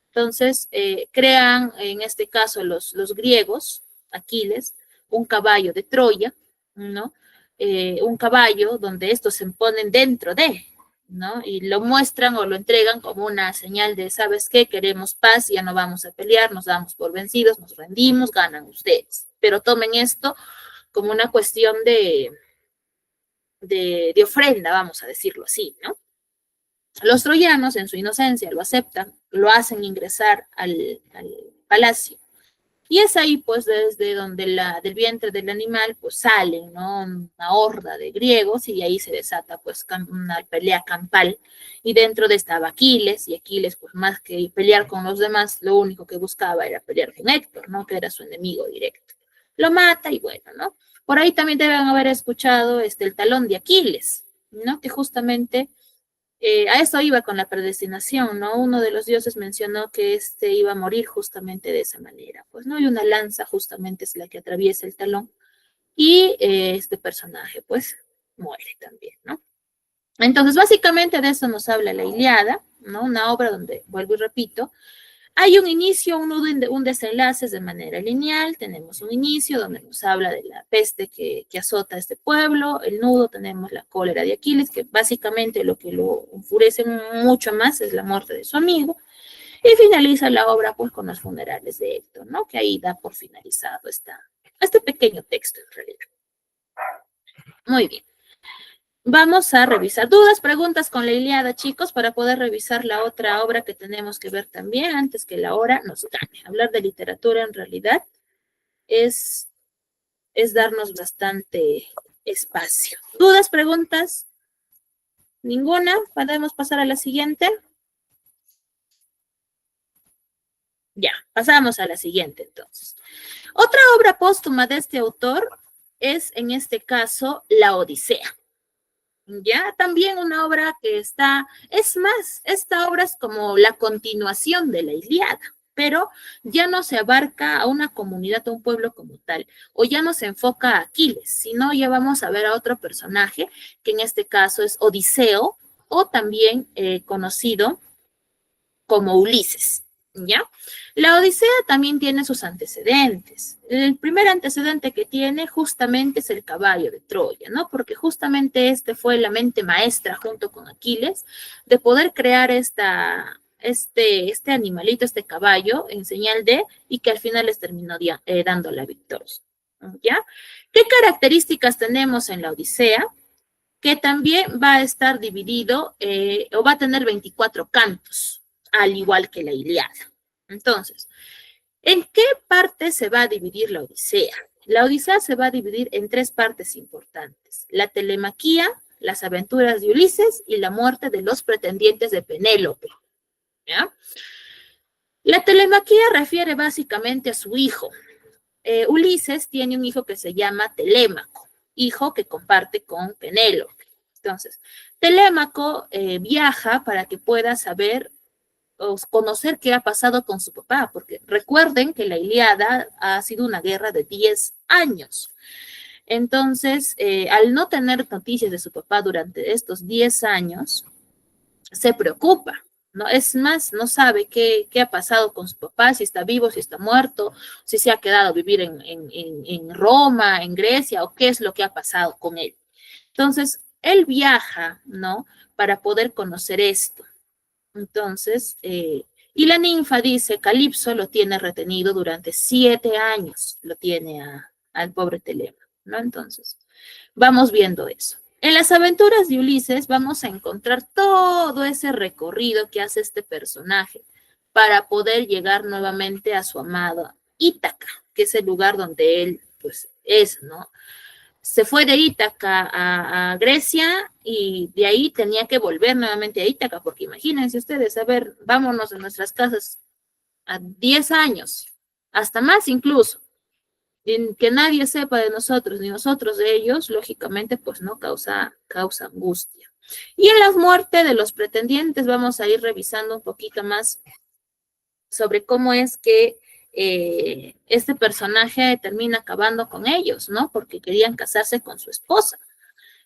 Speaker 1: Entonces crean, en este caso los griegos, Aquiles, un caballo de Troya, ¿no? Un caballo donde estos se ponen dentro de, ¿no? Y lo muestran o lo entregan como una señal de, ¿sabes qué? Queremos paz, ya no vamos a pelear, nos damos por vencidos, nos rendimos, ganan ustedes. Pero tomen esto como una cuestión de ofrenda, vamos a decirlo así, ¿no? Los troyanos, en su inocencia, lo aceptan, lo hacen ingresar al palacio. Y es ahí, pues, desde donde del vientre del animal, pues, salen, ¿no? Una horda de griegos y ahí se desata, pues, una pelea campal. Y dentro de estaba Aquiles, y Aquiles, pues, más que pelear con los demás, lo único que buscaba era pelear con Héctor, ¿no? Que era su enemigo directo. Lo mata y bueno, ¿no? Por ahí también deben haber escuchado el talón de Aquiles, ¿no? Que justamente a eso iba con la predestinación, ¿no? Uno de los dioses mencionó que iba a morir justamente de esa manera, pues, ¿no? Y una lanza justamente es la que atraviesa el talón y este personaje, pues, muere también, ¿no? Entonces, básicamente de eso nos habla la Ilíada, ¿no? Una obra donde, vuelvo y repito, hay un inicio, un nudo, un desenlace de manera lineal. Tenemos un inicio donde nos habla de la peste que azota a este pueblo. El nudo tenemos la cólera de Aquiles, que básicamente lo que lo enfurece mucho más es la muerte de su amigo. Y finaliza la obra pues con los funerales de Héctor, ¿no? Que ahí da por finalizado este pequeño texto en realidad. Muy bien. Vamos a revisar dudas, preguntas con la Ilíada, chicos, para poder revisar la otra obra que tenemos que ver también antes que la hora nos gane. Hablar de literatura en realidad es darnos bastante espacio. ¿Dudas, preguntas? ¿Ninguna? ¿Podemos pasar a la siguiente? Ya, pasamos a la siguiente entonces. Otra obra póstuma de este autor es, en este caso, La Odisea. Ya, también una obra que está, es más, esta obra es como la continuación de la Ilíada, pero ya no se abarca a una comunidad, a un pueblo como tal, o ya no se enfoca a Aquiles, sino ya vamos a ver a otro personaje, que en este caso es Odiseo, o también conocido como Ulises, ¿ya? La Odisea también tiene sus antecedentes. El primer antecedente que tiene justamente es el caballo de Troya, ¿no? Porque justamente este fue la mente maestra junto con Aquiles de poder crear este animalito, este caballo, en señal de, y que al final les terminó dando la victoria, ¿ya? ¿Qué características tenemos en la Odisea? Que también va a estar dividido o va a tener 24 cantos, al igual que la Ilíada. Entonces, ¿en qué parte se va a dividir la Odisea? La Odisea se va a dividir en tres partes importantes: la telemaquía, las aventuras de Ulises y la muerte de los pretendientes de Penélope. ¿Ya? La telemaquía refiere básicamente a su hijo. Ulises tiene un hijo que se llama Telémaco, hijo que comparte con Penélope. Entonces, Telémaco viaja para que pueda saber o conocer qué ha pasado con su papá, porque recuerden que la Ilíada ha sido una guerra de 10 años. Entonces, al no tener noticias de su papá durante estos 10 años, se preocupa, ¿no? Es más, no sabe qué ha pasado con su papá, si está vivo, si está muerto, si se ha quedado a vivir en Roma, en Grecia, o qué es lo que ha pasado con él. Entonces, él viaja, ¿no? Para poder conocer esto. Entonces, y la ninfa dice, Calipso lo tiene retenido durante 7 años, lo tiene al pobre Telema, ¿no? Entonces, vamos viendo eso. En las aventuras de Ulises vamos a encontrar todo ese recorrido que hace este personaje para poder llegar nuevamente a su amado Ítaca, que es el lugar donde él, pues, es, ¿no? Se fue de Ítaca a Grecia y de ahí tenía que volver nuevamente a Ítaca, porque imagínense ustedes, a ver, vámonos de nuestras casas a 10 años, hasta más incluso, que nadie sepa de nosotros, ni nosotros de ellos, lógicamente, pues no causa angustia. Y en la muerte de los pretendientes vamos a ir revisando un poquito más sobre cómo es que este personaje termina acabando con ellos, ¿no? Porque querían casarse con su esposa.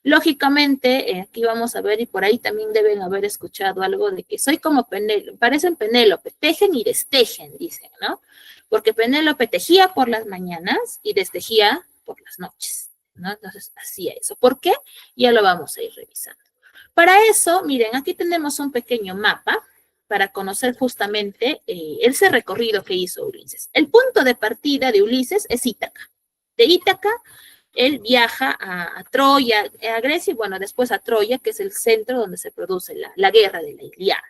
Speaker 1: Lógicamente, aquí vamos a ver, y por ahí también deben haber escuchado algo de que soy como Penélope, parecen Penélope, tejen y destejen, dicen, ¿no? Porque Penélope tejía por las mañanas y destejía por las noches, ¿no? Entonces, hacía eso. ¿Por qué? Ya lo vamos a ir revisando. Para eso, miren, aquí tenemos un pequeño mapa para conocer justamente ese recorrido que hizo Ulises. El punto de partida de Ulises es Ítaca. De Ítaca, él viaja a Troya, a Grecia y bueno, después a Troya, que es el centro donde se produce la guerra de la Ilíada.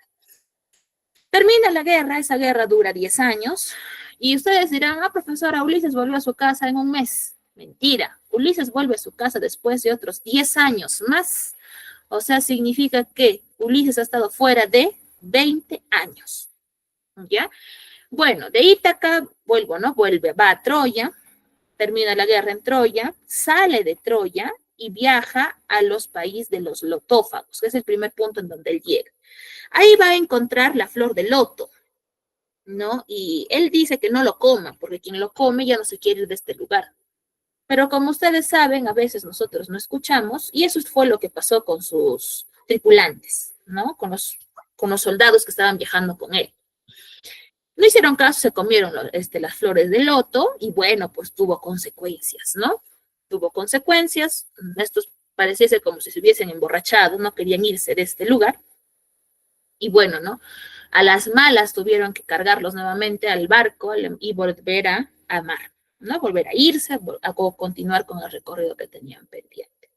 Speaker 1: Termina la guerra, esa guerra dura 10 años y ustedes dirán, profesora, Ulises volvió a su casa en un mes. Mentira, Ulises vuelve a su casa después de otros 10 años más. O sea, significa que Ulises ha estado fuera de 20 años, ¿ya? Bueno, de Ítaca, vuelve, va a Troya, termina la guerra en Troya, sale de Troya y viaja a los países de los lotófagos, que es el primer punto en donde él llega. Ahí va a encontrar la flor de loto, ¿no? Y él dice que no lo coma, porque quien lo come ya no se quiere ir de este lugar. Pero como ustedes saben, a veces nosotros no escuchamos, y eso fue lo que pasó con sus tripulantes, ¿no? Con los soldados que estaban viajando con él. No hicieron caso, se comieron las flores de loto y bueno, pues tuvo consecuencias, ¿no? Tuvo consecuencias, estos pareciese como si se hubiesen emborrachado, no querían irse de este lugar. Y bueno, ¿no? A las malas tuvieron que cargarlos nuevamente al barco y volver a mar, ¿no? Volver a irse, a continuar con el recorrido que tenían pendiente.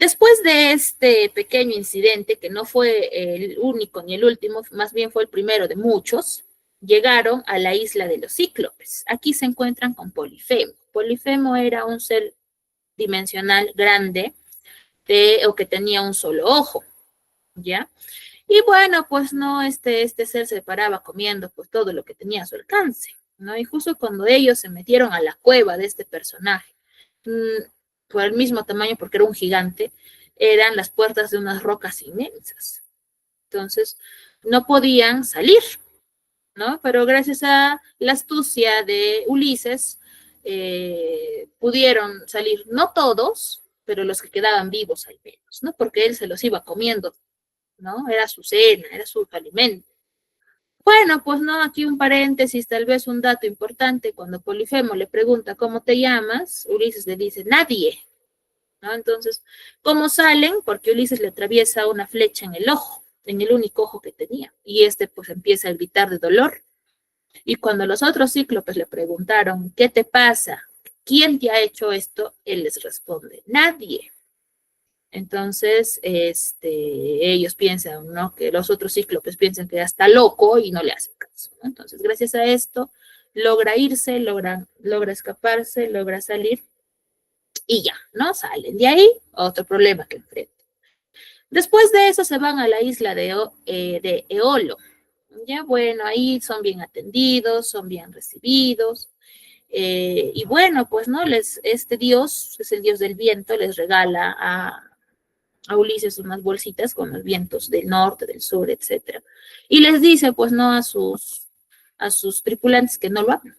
Speaker 1: Después de este pequeño incidente, que no fue el único ni el último, más bien fue el primero de muchos, llegaron a la isla de los Cíclopes. Aquí se encuentran con Polifemo. Polifemo era un ser dimensional grande o que tenía un solo ojo, ¿ya? Y bueno, pues no, este ser se paraba comiendo pues todo lo que tenía a su alcance, ¿no? Y justo cuando ellos se metieron a la cueva de este personaje, por el mismo tamaño, porque era un gigante, eran las puertas de unas rocas inmensas. Entonces, no podían salir, ¿no? Pero gracias a la astucia de Ulises, pudieron salir, no todos, pero los que quedaban vivos al menos, ¿no? Porque él se los iba comiendo, ¿no? Era su cena, era su alimento. Bueno, pues no, aquí un paréntesis, tal vez un dato importante. Cuando Polifemo le pregunta cómo te llamas, Ulises le dice nadie, ¿no? Entonces, ¿cómo salen? Porque Ulises le atraviesa una flecha en el ojo, en el único ojo que tenía, y pues empieza a gritar de dolor. Y cuando los otros cíclopes le preguntaron, ¿qué te pasa? ¿Quién te ha hecho esto? Él les responde, nadie. Entonces, ellos piensan, ¿no? Que los otros cíclopes piensan que ya está loco y no le hacen caso, ¿no? Entonces, gracias a esto, logra irse, logra escaparse, logra salir y ya, ¿no? Salen de ahí, otro problema que enfrenta. Después de eso se van a la isla de Eolo. Ya, bueno, ahí son bien atendidos, son bien recibidos. Y bueno, pues, ¿no? Este dios, es el dios del viento, les regala a Ulises unas bolsitas con los vientos del norte, del sur, etcétera. Y les dice, pues, no a sus tripulantes que no lo hagan.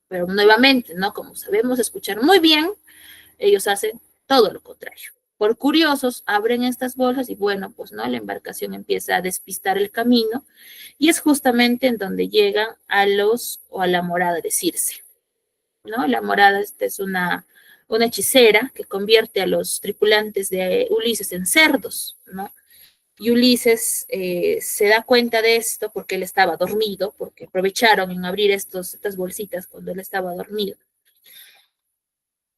Speaker 1: Pero nuevamente, ¿no? Como sabemos escuchar muy bien, ellos hacen todo lo contrario. Por curiosos, abren estas bolsas y bueno, pues, ¿no? La embarcación empieza a despistar el camino y es justamente en donde llegan a la morada de Circe, ¿no? La morada es una hechicera que convierte a los tripulantes de Ulises en cerdos, ¿no? Y Ulises se da cuenta de esto porque él estaba dormido, porque aprovecharon en abrir estas bolsitas cuando él estaba dormido.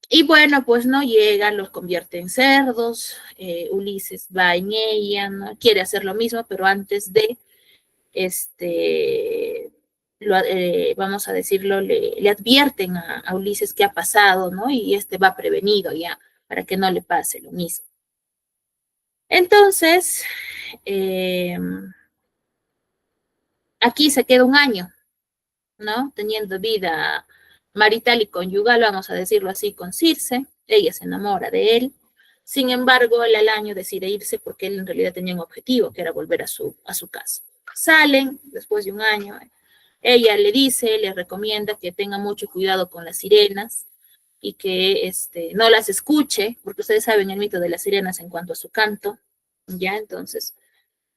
Speaker 1: Y bueno, pues no llega, los convierte en cerdos, Ulises va en ella, ¿no? Quiere hacer lo mismo, pero antes de, vamos a decirlo, le advierten a Ulises qué ha pasado, ¿no? Y va prevenido ya para que no le pase lo mismo. Entonces, aquí se queda un año, ¿no? Teniendo vida marital y conyugal, vamos a decirlo así, con Circe. Ella se enamora de él. Sin embargo, él al año decide irse porque él en realidad tenía un objetivo, que era volver a su casa. Salen después de un año. Ella le recomienda que tenga mucho cuidado con las sirenas y que no las escuche, porque ustedes saben el mito de las sirenas en cuanto a su canto, ¿ya? Entonces,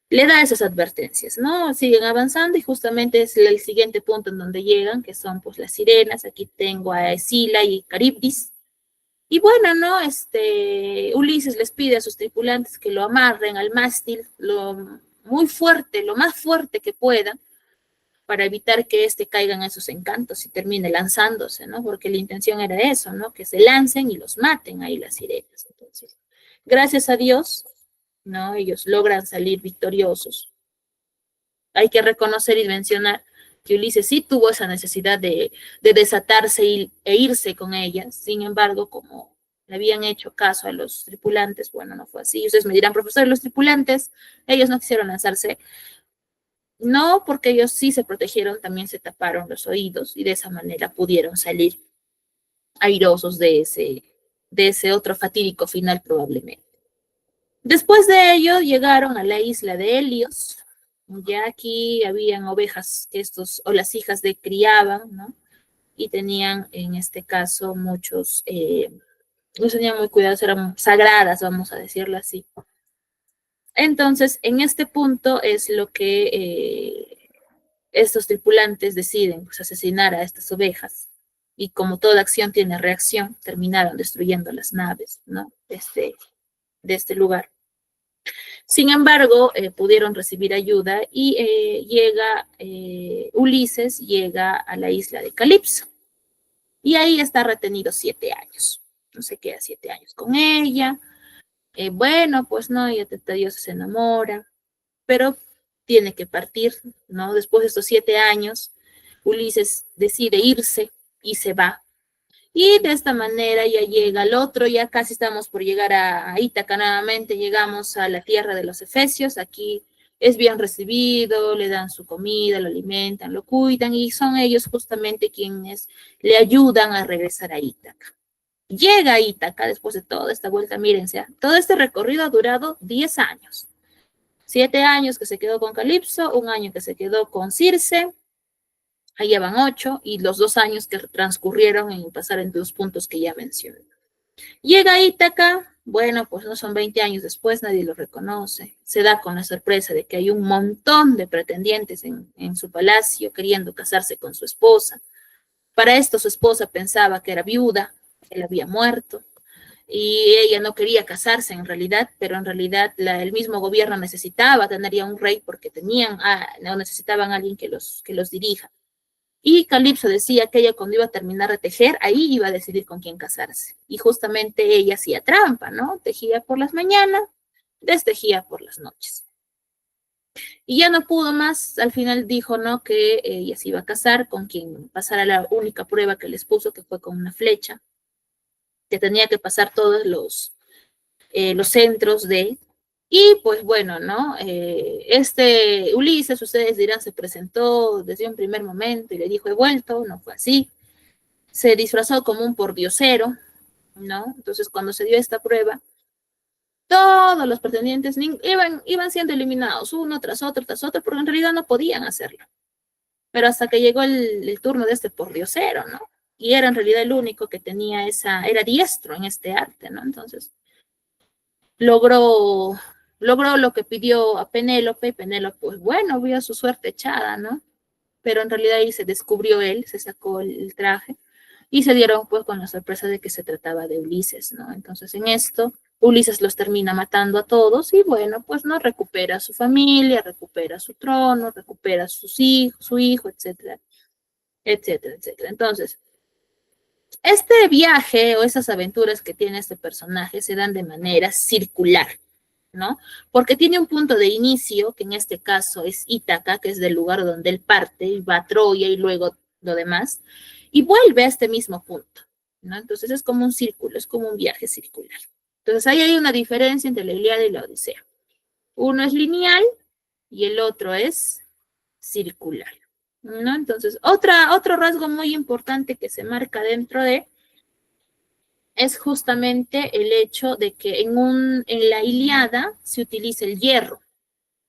Speaker 1: le da esas advertencias, ¿no? Siguen avanzando y justamente es el siguiente punto en donde llegan, que son pues las sirenas. Aquí tengo a Escila y Caribdis. Y bueno, ¿no? Ulises les pide a sus tripulantes que lo amarren al mástil muy fuerte, lo más fuerte que puedan, para evitar que caiga en esos encantos y termine lanzándose, ¿no? Porque la intención era eso, ¿no? Que se lancen y los maten ahí las sirenas. Entonces, gracias a Dios, ¿no? Ellos logran salir victoriosos. Hay que reconocer y mencionar que Ulises sí tuvo esa necesidad de desatarse e irse con ellas. Sin embargo, como le habían hecho caso a los tripulantes, bueno, no fue así. Ustedes me dirán, profesor, los tripulantes, ellos no quisieron lanzarse. No, porque ellos sí se protegieron, también se taparon los oídos y de esa manera pudieron salir airosos de ese otro fatídico final probablemente. Después de ello llegaron a la isla de Helios. Ya aquí habían ovejas o las hijas de criaban, ¿no? Y tenían en este caso muchos, no tenían muy cuidados, eran sagradas, vamos a decirlo así. Entonces, en este punto es lo que estos tripulantes deciden pues, asesinar a estas ovejas. Y como toda acción tiene reacción, terminaron destruyendo las naves, ¿no? De este lugar. Sin embargo, pudieron recibir ayuda y Ulises llega a la isla de Calipso. Y ahí está retenido 7 años. No se queda 7 años con ella. Bueno, pues no, ella Dios se enamora, pero tiene que partir, ¿no? Después de estos 7 años, Ulises decide irse y se va. Y de esta manera ya llega el otro, ya casi estamos por llegar a Ítaca nuevamente, llegamos a la tierra de los Efesios, aquí es bien recibido, le dan su comida, lo alimentan, lo cuidan y son ellos justamente quienes le ayudan a regresar a Ítaca. Llega a Ítaca después de toda esta vuelta, mírense, todo este recorrido ha durado 10 años. 7 años que se quedó con Calipso, 1 año que se quedó con Circe, allá van 8, y los 2 años que transcurrieron en pasar entre los puntos que ya mencioné. Llega a Ítaca, bueno, pues no son 20 años después, nadie lo reconoce. Se da con la sorpresa de que hay un montón de pretendientes en su palacio queriendo casarse con su esposa. Para esto su esposa pensaba que era viuda, él había muerto, y ella no quería casarse en realidad, pero en realidad el mismo gobierno necesitaba tener ya un rey porque necesitaban a alguien que los dirija. Y Calipso decía que ella cuando iba a terminar de tejer, ahí iba a decidir con quién casarse. Y justamente ella hacía trampa, ¿no? Tejía por las mañanas, destejía por las noches. Y ya no pudo más, al final dijo, ¿no? Que ella se iba a casar con quien pasara la única prueba que les puso, que fue con una flecha, que tenía que pasar todos los centros de... Y pues bueno, ¿no? Este Ulises, ustedes dirán, se presentó desde un primer momento y le dijo, he vuelto, no fue así. Se disfrazó como un pordiosero, ¿no? Entonces, cuando se dio esta prueba, todos los pretendientes iban siendo eliminados, uno tras otro, porque en realidad no podían hacerlo. Pero hasta que llegó el turno de este pordiosero, ¿no? Y era en realidad el único que tenía era diestro en este arte, ¿no? Entonces, logró lo que pidió a Penélope, y Penélope, pues bueno, vio su suerte echada, ¿no? Pero en realidad ahí se descubrió él, se sacó el traje, y se dieron pues con la sorpresa de que se trataba de Ulises, ¿no? Entonces en esto, Ulises los termina matando a todos, y bueno, pues no recupera a su familia, recupera su trono, recupera su hijo, etcétera, etcétera, etcétera. Entonces, este viaje o esas aventuras que tiene este personaje se dan de manera circular, ¿no? Porque tiene un punto de inicio, que en este caso es Ítaca, que es del lugar donde él parte, y va a Troya y luego lo demás, y vuelve a este mismo punto, ¿no? Entonces es como un círculo, es como un viaje circular. Entonces ahí hay una diferencia entre la Ilíada y la Odisea. Uno es lineal y el otro es circular, ¿no? Entonces, otro rasgo muy importante que se marca dentro de es justamente el hecho de que en la Ilíada se utiliza el hierro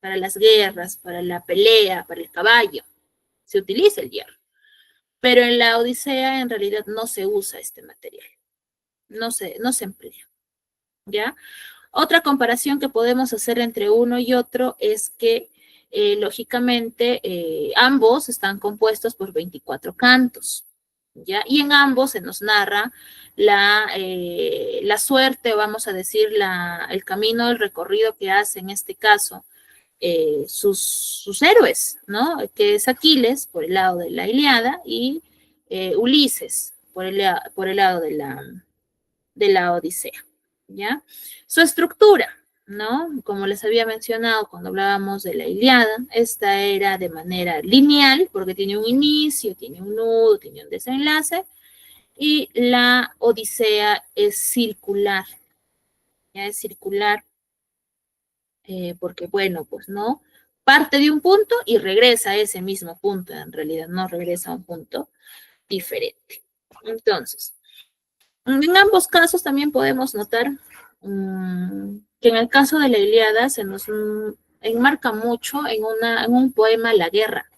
Speaker 1: para las guerras, para la pelea, para el caballo, se utiliza el hierro. Pero en la Odisea en realidad no se usa este material, no se emplea, ¿ya? Otra comparación que podemos hacer entre uno y otro es que, lógicamente, ambos están compuestos por 24 cantos, ¿ya? Y en ambos se nos narra la suerte, vamos a decir, el camino, el recorrido que hace en este caso sus héroes, ¿no? Que es Aquiles por el lado de la Ilíada y Ulises por el lado de la Odisea, ¿ya? Su estructura, ¿no? Como les había mencionado cuando hablábamos de la Ilíada, esta era de manera lineal, porque tiene un inicio, tiene un nudo, tiene un desenlace, y la Odisea es circular, ¿ya? Es circular, porque, bueno, pues no, parte de un punto y regresa a ese mismo punto, en realidad no regresa a un punto diferente. Entonces, en ambos casos también podemos notar que en el caso de la Ilíada se nos enmarca mucho en un poema la guerra,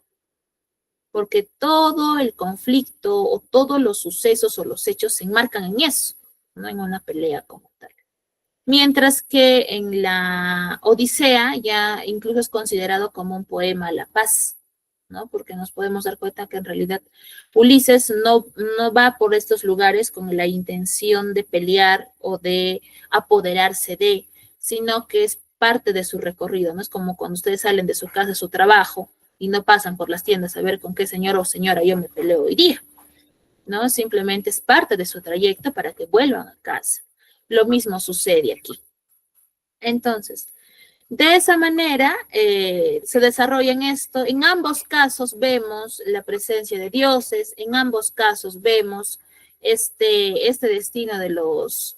Speaker 1: porque todo el conflicto o todos los sucesos o los hechos se enmarcan en eso, no en una pelea como tal. Mientras que en la Odisea ya incluso es considerado como un poema a la paz, ¿no? Porque nos podemos dar cuenta que en realidad Ulises no va por estos lugares con la intención de pelear o de apoderarse de, sino que es parte de su recorrido, ¿no? Es como cuando ustedes salen de su casa, de su trabajo, y no pasan por las tiendas a ver con qué señor o señora yo me peleo hoy día, ¿no? Simplemente es parte de su trayecto para que vuelvan a casa. Lo mismo sucede aquí, Entonces, de esa manera se desarrolla en esto. En ambos casos vemos la presencia de dioses, en ambos casos vemos este destino de los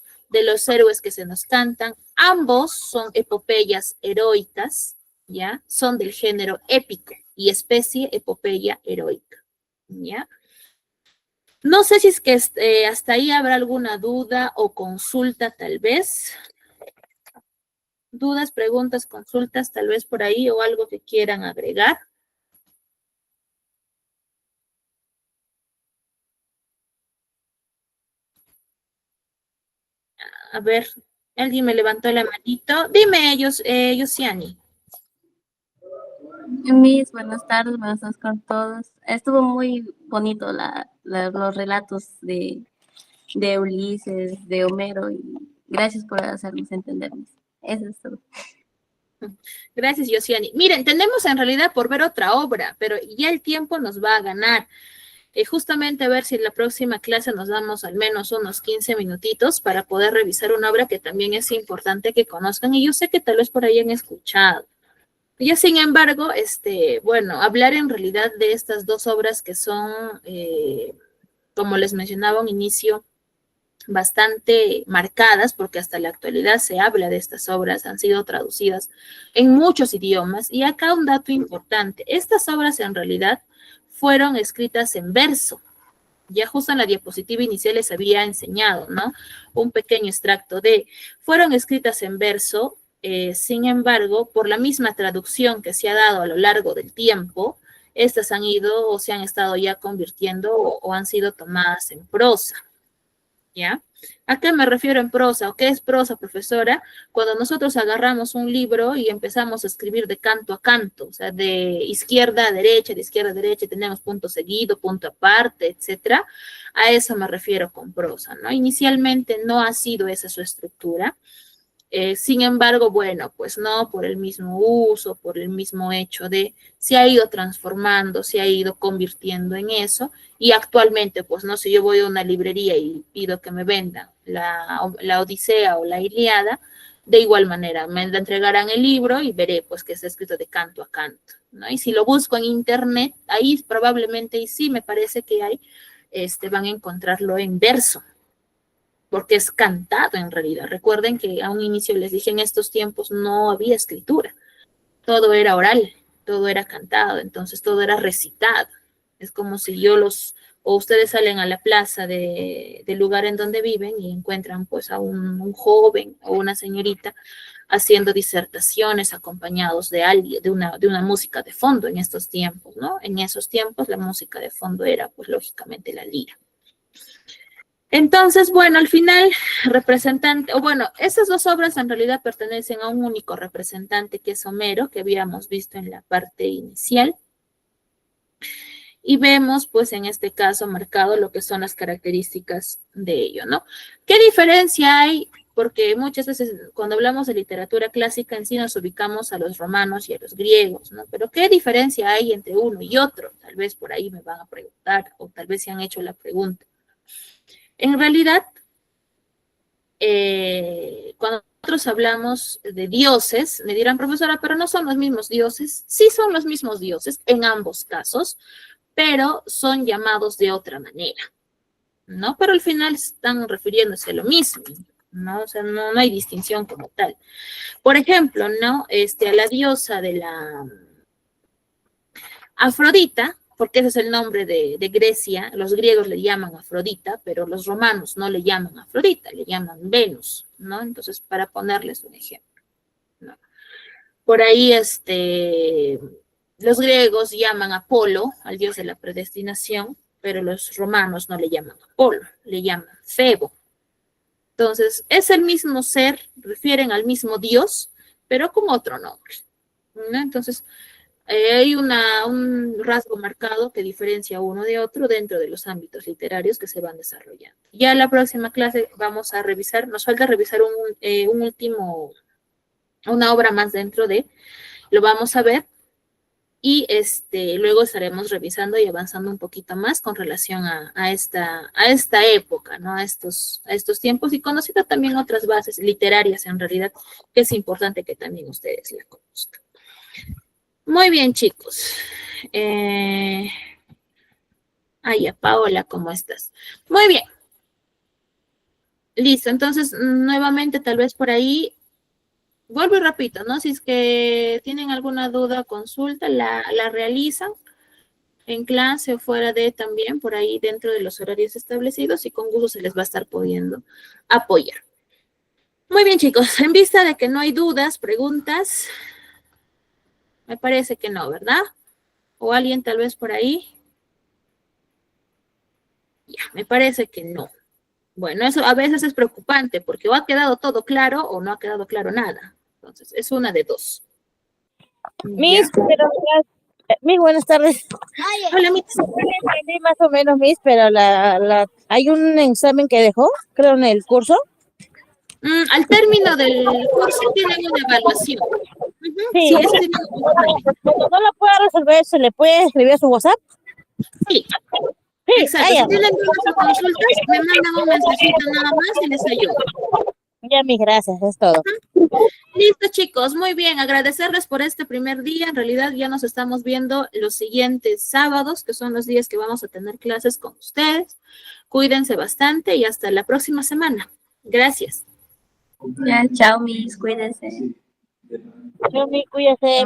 Speaker 1: héroes que se nos cantan. Ambos son epopeyas heroicas, ¿ya? Son del género épico y especie epopeya heroica, ¿ya? No sé si es que hasta ahí habrá alguna duda o consulta tal vez. Dudas, preguntas, consultas, tal vez por ahí o algo que quieran agregar. A ver, alguien me levantó la manito. Dime ellos, Yosiani.
Speaker 2: Mis buenas tardes con todos. Estuvo muy bonito los relatos de Ulises, de Homero, y gracias por hacernos entendernos. Eso es todo.
Speaker 1: Gracias, Yosiani. Miren, tenemos en realidad por ver otra obra, pero ya el tiempo nos va a ganar. Justamente a ver si en la próxima clase nos damos al menos unos 15 minutitos para poder revisar una obra que también es importante que conozcan y yo sé que tal vez por ahí han escuchado. Ya sin embargo, bueno, hablar en realidad de estas dos obras que son, como les mencionaba a un inicio, bastante marcadas, porque hasta la actualidad se habla de estas obras, han sido traducidas en muchos idiomas. Y acá un dato importante, estas obras en realidad fueron escritas en verso. Ya justo en la diapositiva inicial les había enseñado, ¿no? Un pequeño extracto fueron escritas en verso, sin embargo, por la misma traducción que se ha dado a lo largo del tiempo, estas han ido o se han estado ya convirtiendo o han sido tomadas en prosa. ¿Ya? ¿A qué me refiero en prosa? ¿O qué es prosa, profesora? Cuando nosotros agarramos un libro y empezamos a escribir de canto a canto, o sea, de izquierda a derecha, tenemos punto seguido, punto aparte, etcétera. A eso me refiero con prosa, ¿no? Inicialmente no ha sido esa su estructura. Sin embargo, bueno, pues no, por el mismo uso, por el mismo hecho se ha ido transformando, se ha ido convirtiendo en eso, y actualmente, pues no, si yo voy a una librería y pido que me vendan la Odisea o la Ilíada, de igual manera, me entregarán el libro y veré, pues, que está escrito de canto a canto, ¿no? Y si lo busco en internet, ahí probablemente, y sí, me parece que hay, van a encontrarlo en verso, porque es cantado en realidad. Recuerden que a un inicio les dije, en estos tiempos no había escritura, todo era oral, todo era cantado, entonces todo era recitado. Es como si o ustedes salen a la plaza del lugar en donde viven y encuentran pues a un joven o una señorita haciendo disertaciones acompañados de alguien, de una música de fondo en estos tiempos, ¿no? En esos tiempos la música de fondo era pues lógicamente la lira. Entonces, bueno, al final, esas dos obras en realidad pertenecen a un único representante, que es Homero, que habíamos visto en la parte inicial. Y vemos, pues, en este caso, marcado lo que son las características de ello, ¿no? ¿Qué diferencia hay? Porque muchas veces cuando hablamos de literatura clásica en sí nos ubicamos a los romanos y a los griegos, ¿no? Pero ¿qué diferencia hay entre uno y otro? Tal vez por ahí me van a preguntar, o tal vez se han hecho la pregunta. En realidad, cuando nosotros hablamos de dioses, me dirán, profesora, pero no son los mismos dioses. Sí son los mismos dioses en ambos casos, pero son llamados de otra manera, ¿no? Pero al final están refiriéndose a lo mismo, ¿no? O sea, no hay distinción como tal. Por ejemplo, ¿no? A la diosa de la Afrodita, porque ese es el nombre de Grecia, los griegos le llaman Afrodita, pero los romanos no le llaman Afrodita, le llaman Venus, ¿no? Entonces, para ponerles un ejemplo, ¿no? Por ahí, los griegos llaman Apolo, al dios de la predestinación, pero los romanos no le llaman Apolo, le llaman Febo. Entonces, es el mismo ser, refieren al mismo dios, pero con otro nombre, ¿no? Entonces, hay un rasgo marcado que diferencia uno de otro dentro de los ámbitos literarios que se van desarrollando. Ya en la próxima clase vamos a revisar, nos falta revisar una obra más dentro lo vamos a ver, y luego estaremos revisando y avanzando un poquito más con relación a esta época, ¿no? A estos tiempos y conociendo también otras bases literarias en realidad, que es importante que también ustedes la conozcan. Muy bien, chicos. Ya, Paola, ¿cómo estás? Muy bien. Listo, entonces, nuevamente, tal vez por ahí, vuelvo y repito, ¿no? Si es que tienen alguna duda, consulta, la realizan en clase o fuera de también, por ahí dentro de los horarios establecidos y con gusto se les va a estar pudiendo apoyar. Muy bien, chicos, en vista de que no hay dudas, preguntas, me parece que no, ¿verdad? ¿O alguien tal vez por ahí? Ya, me parece que no. Bueno, eso a veces es preocupante porque o ha quedado todo claro o no ha quedado claro nada. Entonces, es una de dos.
Speaker 4: Miss, Miss, buenas tardes.
Speaker 1: Hola, Miss.
Speaker 4: Entendí más o menos, Miss, pero hay un examen que dejó, creo, en el curso.
Speaker 1: Al término del curso tienen una evaluación. Sí, eso tiene un examen.
Speaker 4: Cuando no lo pueda resolver, ¿se le puede escribir a su WhatsApp?
Speaker 1: Sí.
Speaker 4: Sí,
Speaker 1: Exacto. Si tienen dudas o consultas, me mandan un mensajito nada más y les ayudo.
Speaker 4: Ya, mis gracias, es todo.
Speaker 1: Listo, chicos, muy bien. Agradecerles por este primer día. En realidad ya nos estamos viendo los siguientes sábados, que son los días que vamos a tener clases con ustedes. Cuídense bastante y hasta la próxima semana. Gracias.
Speaker 2: Ya, chao, mis, cuídense.
Speaker 4: Yo, Miss, cuídese.